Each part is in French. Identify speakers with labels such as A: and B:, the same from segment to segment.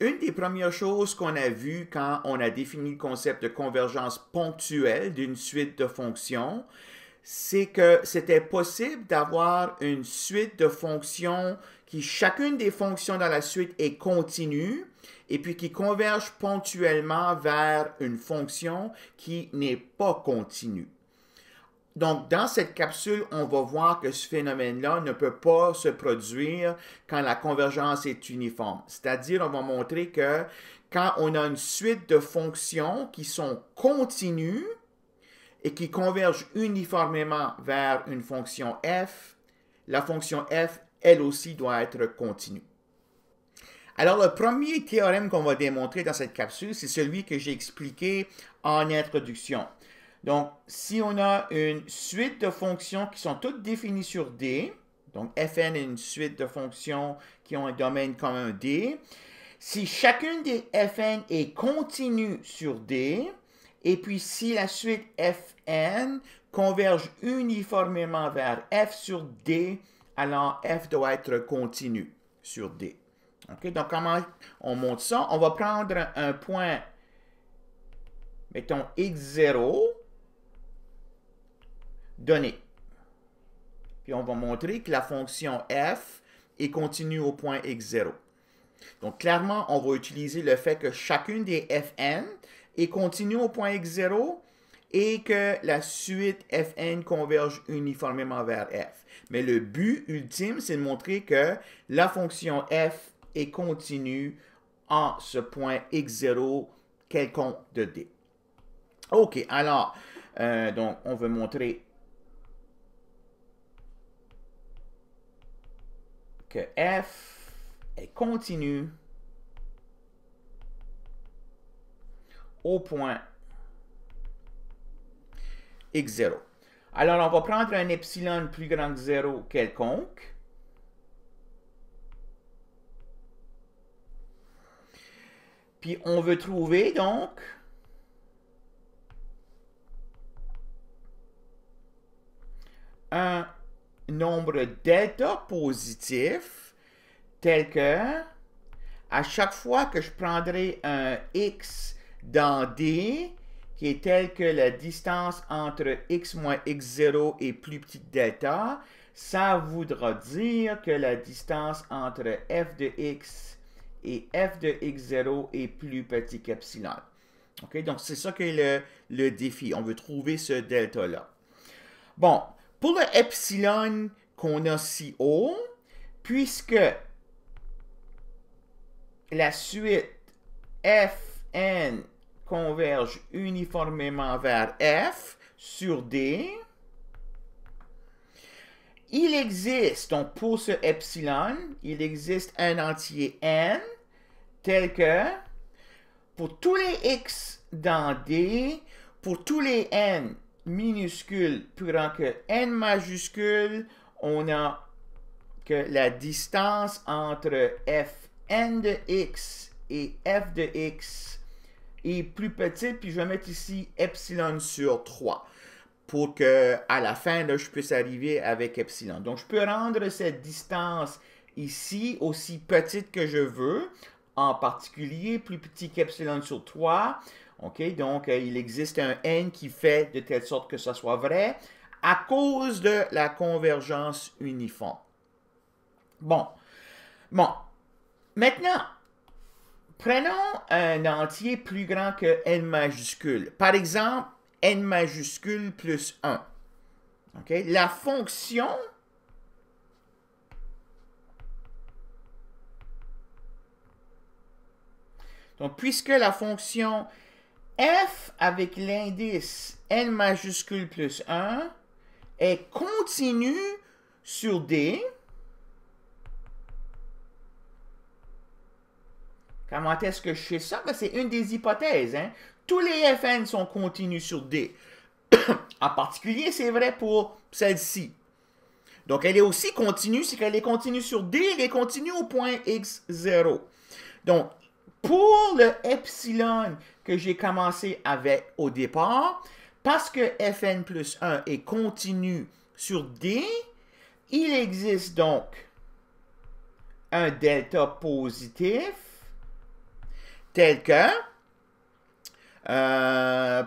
A: Une des premières choses qu'on a vues quand on a défini le concept de convergence ponctuelle d'une suite de fonctions, c'est que c'était possible d'avoir une suite de fonctions qui, chacune des fonctions dans la suite est continue et puis qui convergent ponctuellement vers une fonction qui n'est pas continue. Donc, dans cette capsule, on va voir que ce phénomène-là ne peut pas se produire quand la convergence est uniforme. C'est-à-dire, on va montrer que quand on a une suite de fonctions qui sont continues et qui convergent uniformément vers une fonction f, la fonction f, elle aussi, doit être continue. Alors, le premier théorème qu'on va démontrer dans cette capsule, c'est celui que j'ai expliqué en introduction. Donc, si on a une suite de fonctions qui sont toutes définies sur D, donc Fn est une suite de fonctions qui ont un domaine commun D, si chacune des Fn est continue sur D, et puis si la suite Fn converge uniformément vers F sur D, alors F doit être continu sur D. Okay? Donc, comment on montre ça? On va prendre un point, mettons x0, donné. Puis on va montrer que la fonction f est continue au point x0. Donc clairement, on va utiliser le fait que chacune des fn est continue au point x0 et que la suite fn converge uniformément vers f. Mais le but ultime, c'est de montrer que la fonction f est continue en ce point x0 quelconque de D. OK, alors, donc on veut montrer que f est continue au point x0. Alors, on va prendre un epsilon plus grand que 0 quelconque. Puis, on veut trouver, donc, un nombre delta positif tel que, à chaque fois que je prendrai un x dans D, qui est tel que la distance entre x moins x0 est plus petite delta, ça voudra dire que la distance entre f de x et f de x0 est plus petit qu'epsilon. Okay? Donc, c'est ça qui est le défi. On veut trouver ce delta-là. Bon, pour le epsilon qu'on a si haut, puisque la suite fn converge uniformément vers f sur D, il existe, donc pour ce epsilon, il existe un entier n tel que pour tous les x dans D, pour tous les n minuscules plus grand que n majuscule, on a que la distance entre fn de x et f de x est plus petite, puis je vais mettre ici epsilon sur 3 pour que à la fin, là, je puisse arriver avec epsilon. Donc, je peux rendre cette distance ici aussi petite que je veux, en particulier plus petit qu'epsilon sur 3. OK, donc il existe un n qui fait de telle sorte que ça soit vrai à cause de la convergence uniforme. Bon, maintenant, prenons un entier plus grand que n majuscule. Par exemple, n majuscule plus 1. Okay? La fonction donc, puisque la fonction f avec l'indice n majuscule plus 1 est continue sur D, comment est-ce que je sais ça? Ben, c'est une des hypothèses. Hein? Tous les fn sont continus sur D. En particulier, c'est vrai pour celle-ci. Donc, elle est aussi continue. C'est qu'elle est continue sur D, elle est continue au point x0. Donc, pour le epsilon que j'ai commencé avec au départ, parce que fn plus 1 est continu sur D, il existe donc un delta positif tel que,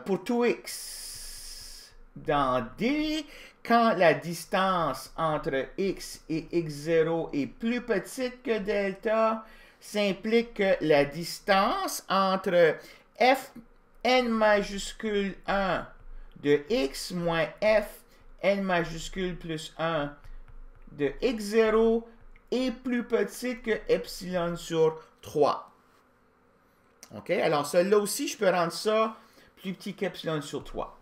A: pour tout x dans D, quand la distance entre x et x0 est plus petite que delta, ça implique que la distance entre f n majuscule 1 de x moins f n majuscule plus 1 de x0 est plus petite que epsilon sur 3. OK? Alors, celle-là aussi, je peux rendre ça plus petit qu'epsilon sur 3.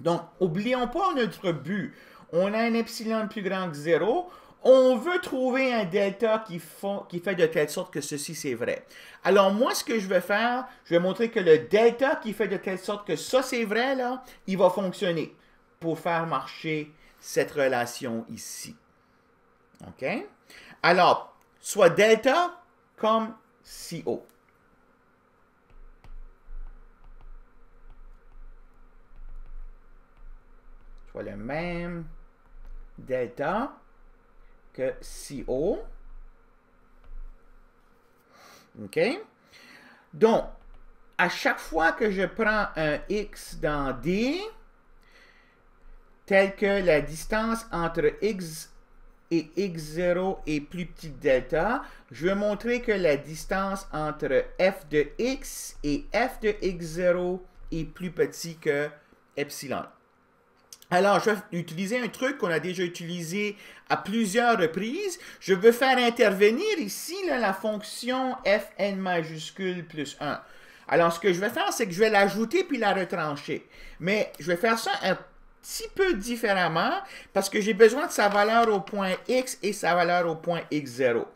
A: Donc, n'oublions pas notre but. On a un epsilon plus grand que 0. On veut trouver un delta qui fait de telle sorte que ceci, c'est vrai. Alors, moi, ce que je vais faire, je vais montrer que le delta qui fait de telle sorte que ça, c'est vrai, là, il va fonctionner pour faire marcher cette relation ici. OK? Alors, soit delta comme CO. Soit le même delta que CO. OK? Donc, à chaque fois que je prends un x dans D, tel que la distance entre x et x0 est plus petite delta, je vais montrer que la distance entre f de x et f de x0 est plus petit que epsilon. Alors, je vais utiliser un truc qu'on a déjà utilisé à plusieurs reprises. Je veux faire intervenir ici là, la fonction fn majuscule plus 1. Alors, ce que je vais faire, c'est que je vais l'ajouter puis la retrancher. Mais je vais faire ça un petit peu différemment parce que j'ai besoin de sa valeur au point x et sa valeur au point x0.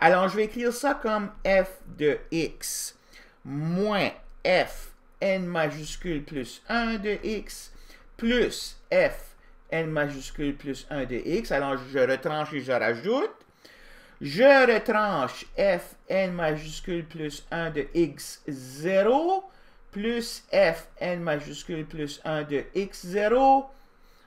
A: Alors, je vais écrire ça comme f de x moins f n majuscule plus 1 de x plus f n majuscule plus 1 de x. Alors, je retranche et je rajoute. Je retranche f n majuscule plus 1 de x0 plus f n majuscule plus 1 de x0.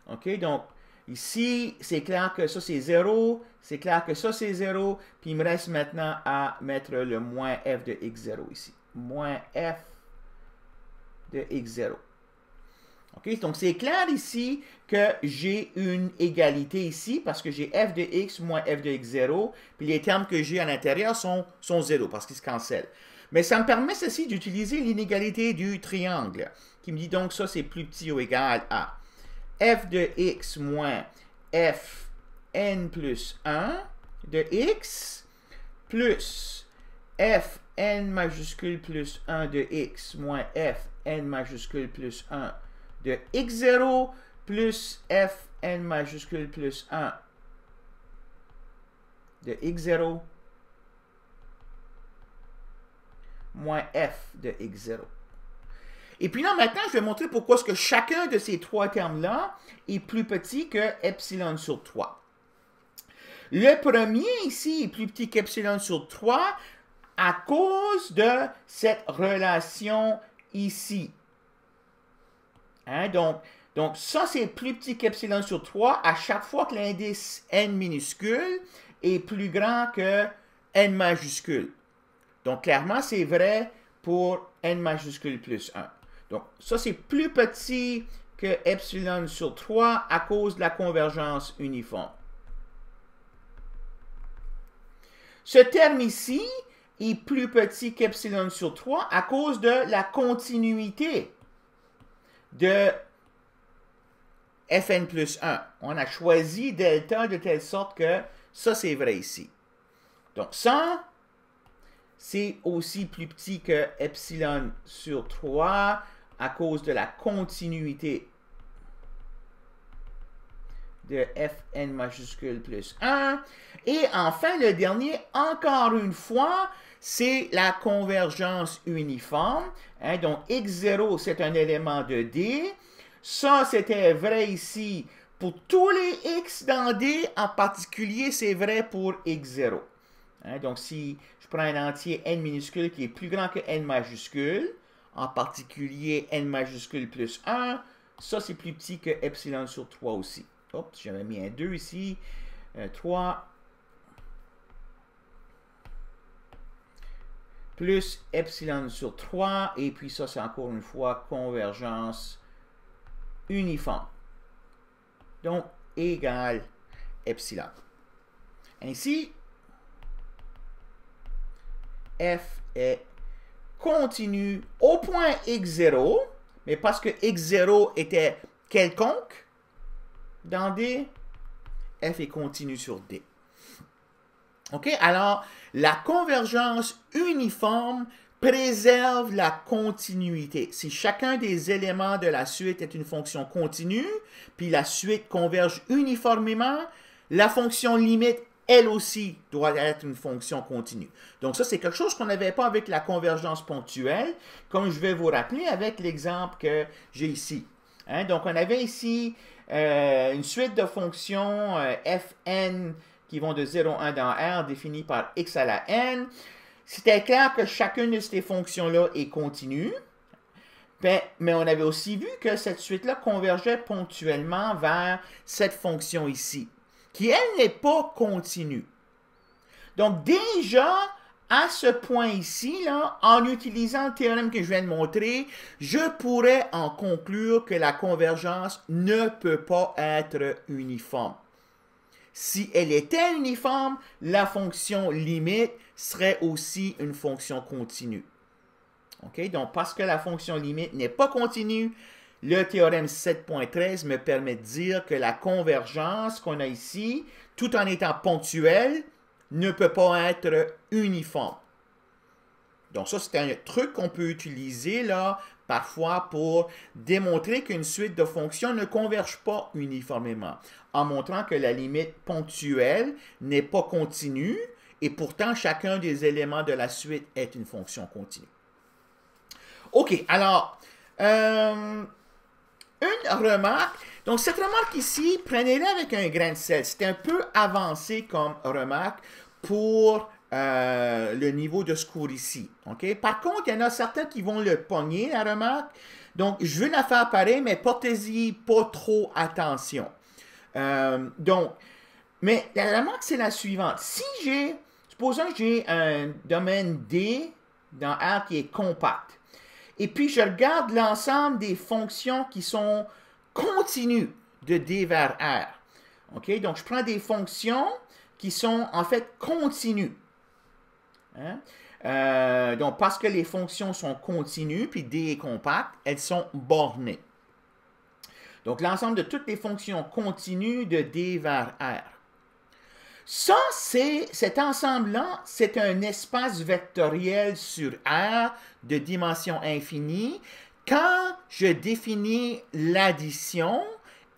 A: OK, donc ici, c'est clair que ça, c'est 0. C'est clair que ça, c'est 0. Puis, il me reste maintenant à mettre le moins f de x0 ici. Moins f de x0. Okay? Donc, c'est clair ici que j'ai une égalité ici parce que j'ai f de x moins f de x0. Puis les termes que j'ai à l'intérieur sont 0 parce qu'ils se cancellent. Mais ça me permet ceci d'utiliser l'inégalité du triangle qui me dit donc ça, c'est plus petit ou égal à f de x moins f n plus 1 de x plus f n majuscule plus 1 de x moins f n majuscule plus 1 de x0 plus f n majuscule plus 1 de x0 moins f de x0. Et puis là, maintenant, je vais montrer pourquoi est-ce que chacun de ces trois termes-là est plus petit que epsilon sur 3. Le premier ici est plus petit qu'epsilon sur 3 à cause de cette relation ici. Hein? Donc ça, c'est plus petit qu'epsilon sur 3 à chaque fois que l'indice n minuscule est plus grand que n majuscule. Donc, clairement, c'est vrai pour n majuscule plus 1. Donc, ça, c'est plus petit que epsilon sur 3 à cause de la convergence uniforme. Ce terme ici est plus petit qu'epsilon sur 3 à cause de la continuité de fn plus 1. On a choisi delta de telle sorte que ça, c'est vrai ici. Donc, ça, c'est aussi plus petit que epsilon sur 3 à cause de la continuité de fn majuscule plus 1. Et enfin, le dernier, encore une fois, c'est la convergence uniforme. Hein, donc, x0, c'est un élément de D. Ça, c'était vrai ici pour tous les x dans D. En particulier, c'est vrai pour x0. Hein, donc, si je prends un entier n minuscule qui est plus grand que n majuscule, en particulier n majuscule plus 1, ça, c'est plus petit que epsilon sur 3 aussi. Oups, j'avais mis un 2 ici. 3. plus epsilon sur 3, et puis ça, c'est encore une fois convergence uniforme. Donc, égale epsilon. Ainsi, f est continu au point x0, mais parce que x0 était quelconque dans D, f est continu sur D. OK? Alors, la convergence uniforme préserve la continuité. Si chacun des éléments de la suite est une fonction continue, puis la suite converge uniformément, la fonction limite, elle aussi, doit être une fonction continue. Donc ça, c'est quelque chose qu'on n'avait pas avec la convergence ponctuelle, comme je vais vous rappeler avec l'exemple que j'ai ici. Hein? Donc, on avait ici une suite de fonctions fn qui vont de 0 à 1 dans R, définies par x à la n. C'était clair que chacune de ces fonctions-là est continue, mais on avait aussi vu que cette suite-là convergeait ponctuellement vers cette fonction ici, qui, elle, n'est pas continue. Donc, déjà, à ce point ici, là, en utilisant le théorème que je viens de montrer, je pourrais en conclure que la convergence ne peut pas être uniforme. Si elle était uniforme, la fonction limite serait aussi une fonction continue. OK? Donc, parce que la fonction limite n'est pas continue, le théorème 7.13 me permet de dire que la convergence qu'on a ici, tout en étant ponctuelle, ne peut pas être uniforme. Donc ça, c'est un truc qu'on peut utiliser là, parfois pour démontrer qu'une suite de fonctions ne converge pas uniformément, en montrant que la limite ponctuelle n'est pas continue, et pourtant chacun des éléments de la suite est une fonction continue. OK, alors, une remarque. Donc, cette remarque ici, prenez-la avec un grain de sel. C'est un peu avancé comme remarque pour le niveau de ce cours ici. Okay? Par contre, il y en a certains qui vont le pogner, la remarque. Donc, je vais la faire pareil, mais portez-y pas trop attention. Mais la remarque, c'est la suivante. Si supposons que j'ai un domaine D dans R qui est compact, et puis je regarde l'ensemble des fonctions qui sont continues de D vers R. OK? Donc, je prends des fonctions qui sont en fait continues. Hein? Donc, parce que les fonctions sont continues, puis D est compact, elles sont bornées. Donc, l'ensemble de toutes les fonctions continues de D vers R. Ça, cet ensemble-là, c'est un espace vectoriel sur R de dimension infinie quand je définis l'addition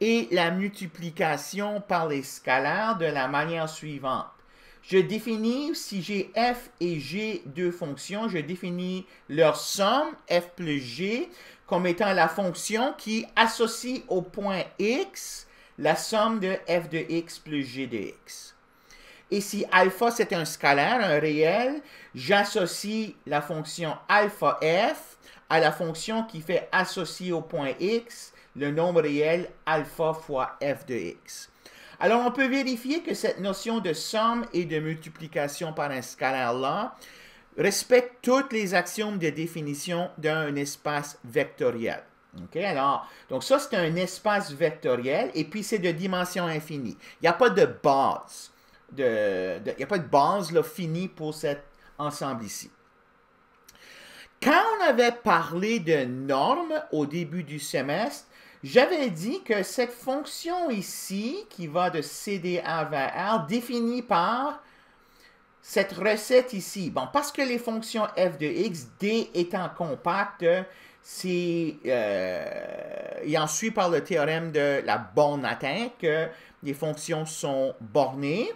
A: et la multiplication par les scalaires de la manière suivante. Je définis, si j'ai f et g deux fonctions, je définis leur somme, f plus g, comme étant la fonction qui associe au point x la somme de f de x plus g de x. Et si alpha, c'est un scalaire, un réel, j'associe la fonction alpha f à la fonction qui fait associer au point x le nombre réel alpha fois f de x. Alors, on peut vérifier que cette notion de somme et de multiplication par un scalaire-là respecte toutes les axiomes de définition d'un espace vectoriel. Okay? Alors, donc ça, c'est un espace vectoriel, et puis c'est de dimension infinie. Il n'y a pas de base. Il n'y a pas de base là, finie pour cet ensemble ici. Quand on avait parlé de normes au début du semestre, j'avais dit que cette fonction ici, qui va de CDA vers R, définie par cette recette ici. Bon, parce que les fonctions f de x, D étant compacte, il en suit par le théorème de la borne atteinte que les fonctions sont bornées.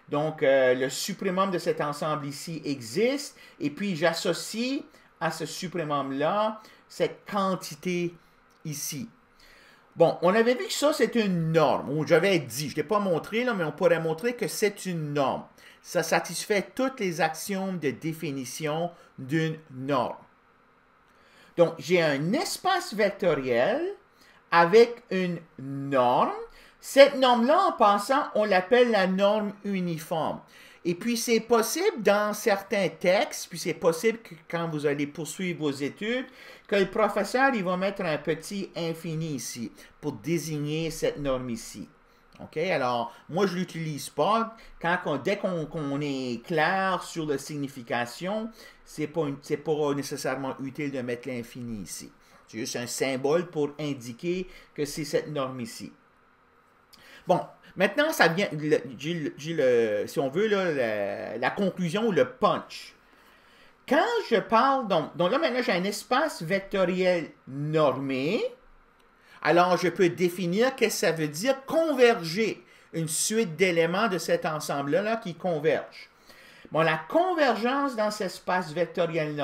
A: Donc, le suprémum de cet ensemble ici existe, et puis j'associe à ce suprémum-là cette quantité ici. Bon, on avait vu que ça, c'est une norme, ou j'avais dit, je ne l'ai pas montré, là, mais on pourrait montrer que c'est une norme. Ça satisfait toutes les axiomes de définition d'une norme. Donc, j'ai un espace vectoriel avec une norme. Cette norme-là, en passant, on l'appelle la norme uniforme. Et puis, c'est possible dans certains textes, puis c'est possible que quand vous allez poursuivre vos études, que le professeur, il va mettre un petit infini ici pour désigner cette norme ici. OK? Alors, moi, je ne l'utilise pas. Dès qu'on est clair sur la signification, c'est pas nécessairement utile de mettre l'infini ici. C'est juste un symbole pour indiquer que c'est cette norme ici. Bon, maintenant, ça vient, si on veut, là, la conclusion ou le punch. Quand je parle, donc là, maintenant, j'ai un espace vectoriel normé. Alors, je peux définir qu'est-ce que ça veut dire converger, une suite d'éléments de cet ensemble-là qui convergent. Bon, la convergence dans cet espace vectoriel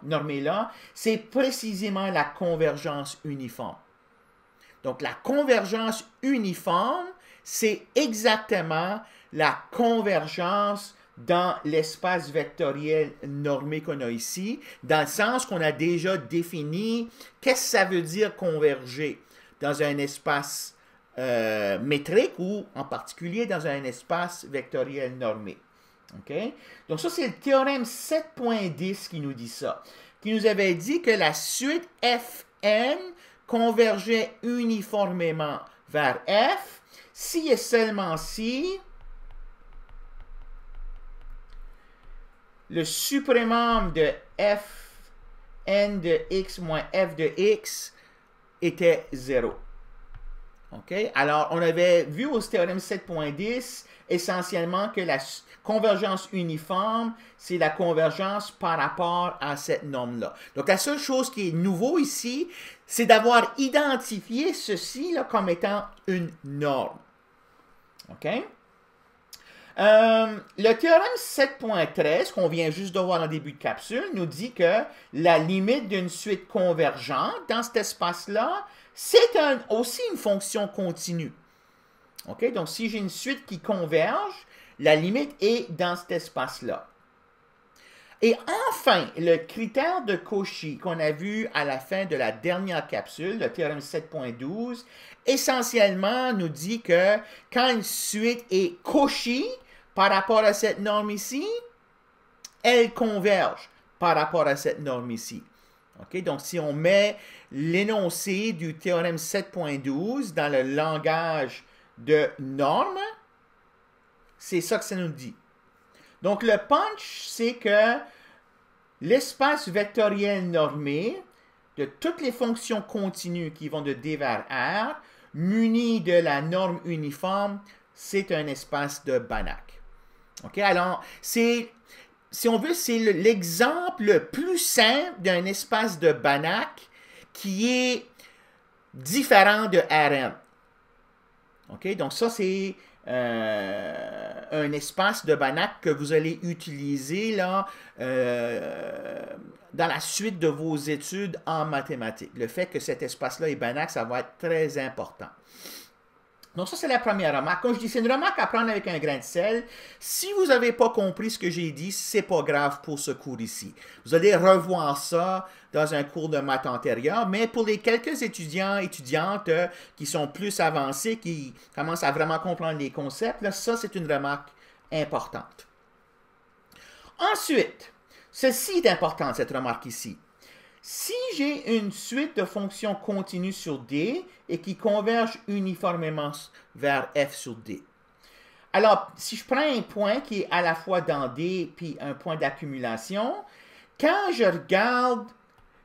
A: normé-là, c'est précisément la convergence uniforme. Donc, la convergence uniforme, c'est exactement la convergence dans l'espace vectoriel normé qu'on a ici, dans le sens qu'on a déjà défini qu'est-ce que ça veut dire converger dans un espace métrique ou en particulier dans un espace vectoriel normé. Okay? Donc ça, c'est le théorème 7.10 qui nous dit ça, qui nous avait dit que la suite Fn convergeait uniformément vers F si et seulement si le suprémum de Fn de x moins f de x était 0. OK? Alors, on avait vu au théorème 7.10 essentiellement que la convergence uniforme, c'est la convergence par rapport à cette norme-là. Donc, la seule chose qui est nouveau ici, c'est d'avoir identifié ceci là, comme étant une norme. OK? Le théorème 7.13, qu'on vient juste de voir en début de capsule, nous dit que la limite d'une suite convergente dans cet espace-là, c'est aussi une fonction continue. OK? Donc, si j'ai une suite qui converge, la limite est dans cet espace-là. Et enfin, le critère de Cauchy qu'on a vu à la fin de la dernière capsule, le théorème 7.12, essentiellement nous dit que quand une suite est Cauchy par rapport à cette norme ici, elle converge par rapport à cette norme ici. Okay? Donc, si on met l'énoncé du théorème 7.12 dans le langage de norme, c'est ça que ça nous dit. Donc, le punch, c'est que l'espace vectoriel normé de toutes les fonctions continues qui vont de D vers R, muni de la norme uniforme, c'est un espace de Banach. OK? Alors, si on veut, c'est l'exemple le plus simple d'un espace de Banach qui est différent de Rn. OK? Donc, ça, c'est un espace de Banach que vous allez utiliser là, dans la suite de vos études en mathématiques. Le fait que cet espace-là est Banach, ça va être très important. Donc ça, c'est la première remarque. Comme je dis, c'est une remarque à prendre avec un grain de sel. Si vous n'avez pas compris ce que j'ai dit, c'est pas grave pour ce cours ici. Vous allez revoir ça dans un cours de maths antérieur, mais pour les quelques étudiantes qui sont plus avancés, qui commencent à vraiment comprendre les concepts, là, ça, c'est une remarque importante. Ensuite, ceci est important, cette remarque ici. Si j'ai une suite de fonctions continues sur D et qui convergent uniformément vers F sur D. Alors, si je prends un point qui est à la fois dans D puis un point d'accumulation, quand je regarde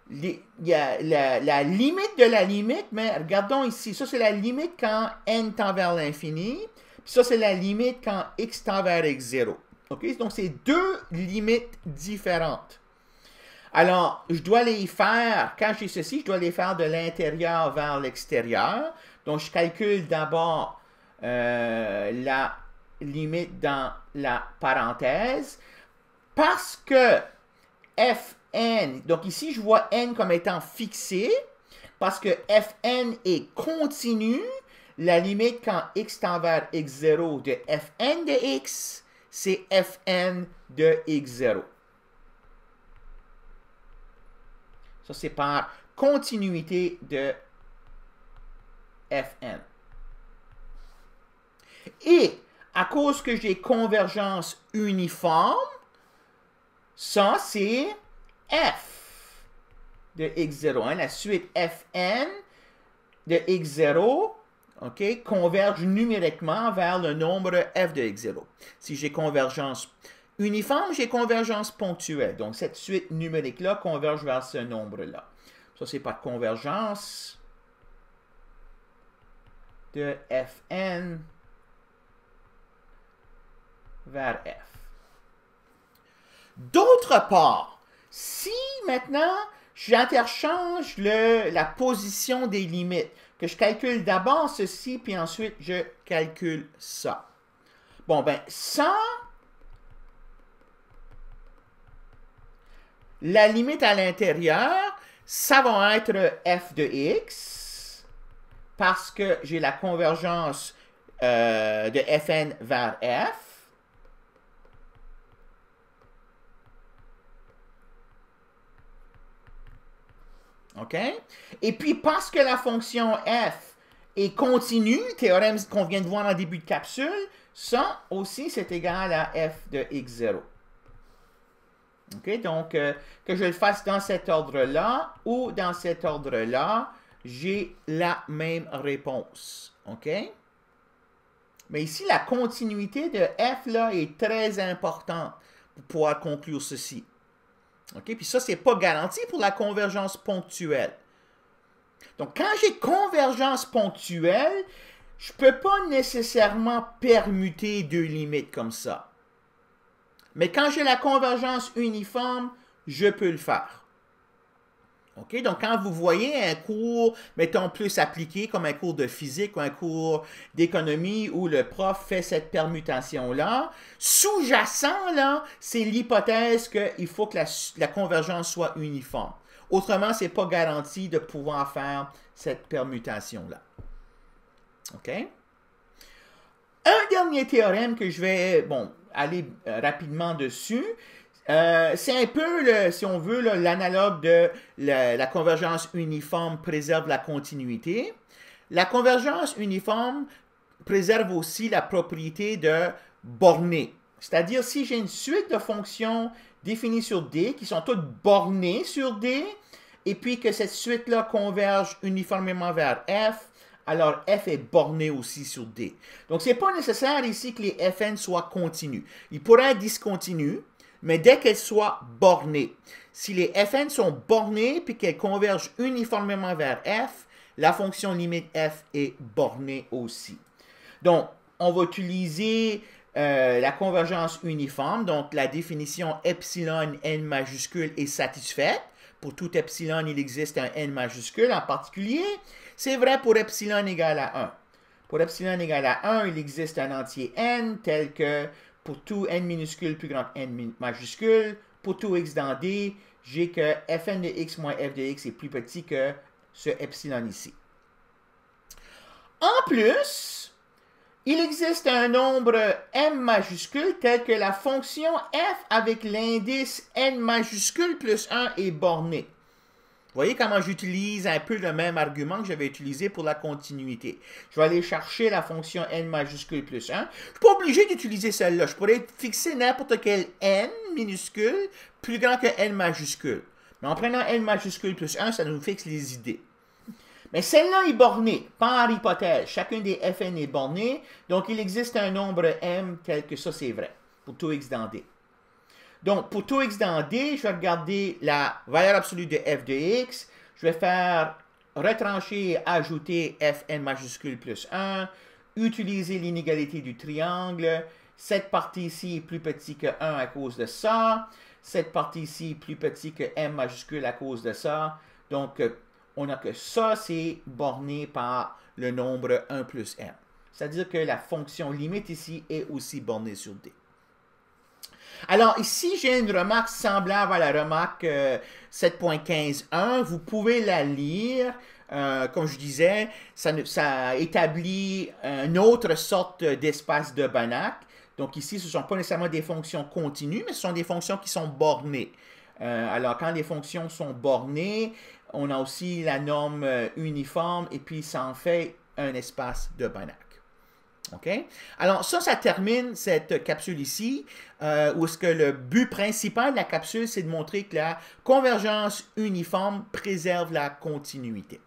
A: la limite de la limite, mais regardons ici, ça c'est la limite quand n tend vers l'infini, puis ça c'est la limite quand x tend vers x0. Okay? Donc, c'est deux limites différentes. Alors, je dois les faire, quand j'ai ceci, je dois les faire de l'intérieur vers l'extérieur. Donc, je calcule d'abord la limite dans la parenthèse. Parce que Fn, donc ici, je vois n comme étant fixé. Parce que Fn est continu, la limite quand x tend vers x0 de Fn de x, c'est Fn de x0. Ça, c'est par continuité de Fn. Et à cause que j'ai convergence uniforme, ça c'est f de x0. Hein, la suite fn de x0, ok, converge numériquement vers le nombre f de x0. Si j'ai convergence uniforme, j'ai convergence ponctuelle. Donc, cette suite numérique-là converge vers ce nombre-là. Ça, c'est par convergence de fn vers f. D'autre part, si maintenant j'interchange la position des limites, que je calcule d'abord ceci, puis ensuite je calcule ça. Bon, ben, ça, la limite à l'intérieur, ça va être f de x, parce que j'ai la convergence de fn vers f. OK? Et puis, parce que la fonction f est continue, théorème qu'on vient de voir en début de capsule, ça aussi, c'est égal à f de x0. OK? Donc, que je le fasse dans cet ordre-là ou dans cet ordre-là, j'ai la même réponse. OK? Mais ici, la continuité de f là est très importante pour pouvoir conclure ceci. OK? Puis ça, ce n'est pas garanti pour la convergence ponctuelle. Donc, quand j'ai convergence ponctuelle, je ne peux pas nécessairement permuter deux limites comme ça. Mais quand j'ai la convergence uniforme, je peux le faire. OK? Donc, quand vous voyez un cours, mettons, plus appliqué, comme un cours de physique ou un cours d'économie où le prof fait cette permutation-là, sous-jacent, là, c'est l'hypothèse qu'il faut que la convergence soit uniforme. Autrement, ce n'est pas garanti de pouvoir faire cette permutation-là. OK? Un dernier théorème que je vais, bon, aller rapidement dessus, c'est un peu, si on veut, l'analogue de la convergence uniforme préserve la continuité. La convergence uniforme préserve aussi la propriété de borner. C'est-à-dire, si j'ai une suite de fonctions définies sur D, qui sont toutes bornées sur D, et puis que cette suite-là converge uniformément vers F, alors f est borné aussi sur D. Donc, ce n'est pas nécessaire ici que les fn soient continus. Ils pourraient être discontinus, mais dès qu'elles soient bornées. Si les fn sont bornées puis qu'elles convergent uniformément vers f, la fonction limite f est bornée aussi. Donc, on va utiliser la convergence uniforme. Donc, la définition epsilon n majuscule est satisfaite. Pour tout epsilon, il existe un n majuscule en particulier. C'est vrai pour epsilon égale à 1. Pour epsilon égale à 1, il existe un entier n tel que pour tout n minuscule plus grand que n majuscule, pour tout x dans D, j'ai que fn de x moins f de x est plus petit que ce epsilon ici. En plus, il existe un nombre m majuscule tel que la fonction f avec l'indice n majuscule plus 1 est bornée. Vous voyez comment j'utilise un peu le même argument que j'avais utilisé pour la continuité. Je vais aller chercher la fonction n majuscule plus 1. Je ne suis pas obligé d'utiliser celle-là. Je pourrais fixer n'importe quel n minuscule plus grand que n majuscule. Mais en prenant n majuscule plus 1, ça nous fixe les idées. Mais celle-là est bornée, par hypothèse. Chacun des fn est borné, donc il existe un nombre m tel que ça, c'est vrai, pour tout x dans D. Donc, pour tout x dans D, je vais regarder la valeur absolue de f de x. Je vais faire retrancher et ajouter fn majuscule plus 1, utiliser l'inégalité du triangle. Cette partie ici est plus petite que 1 à cause de ça. Cette partie ici est plus petite que m majuscule à cause de ça. Donc, on a que ça, c'est borné par le nombre 1 plus m. C'est-à-dire que la fonction limite ici est aussi bornée sur D. Alors, ici, j'ai une remarque semblable à la remarque 7.15.1. Vous pouvez la lire. Comme je disais, ça établit une autre sorte d'espace de Banach. Donc ici, ce ne sont pas nécessairement des fonctions continues, mais ce sont des fonctions qui sont bornées. Alors, quand les fonctions sont bornées, on a aussi la norme uniforme, et puis ça en fait un espace de Banach. OK? Alors, ça termine cette capsule ici, où est-ce que le but principal de la capsule, c'est de montrer que la convergence uniforme préserve la continuité.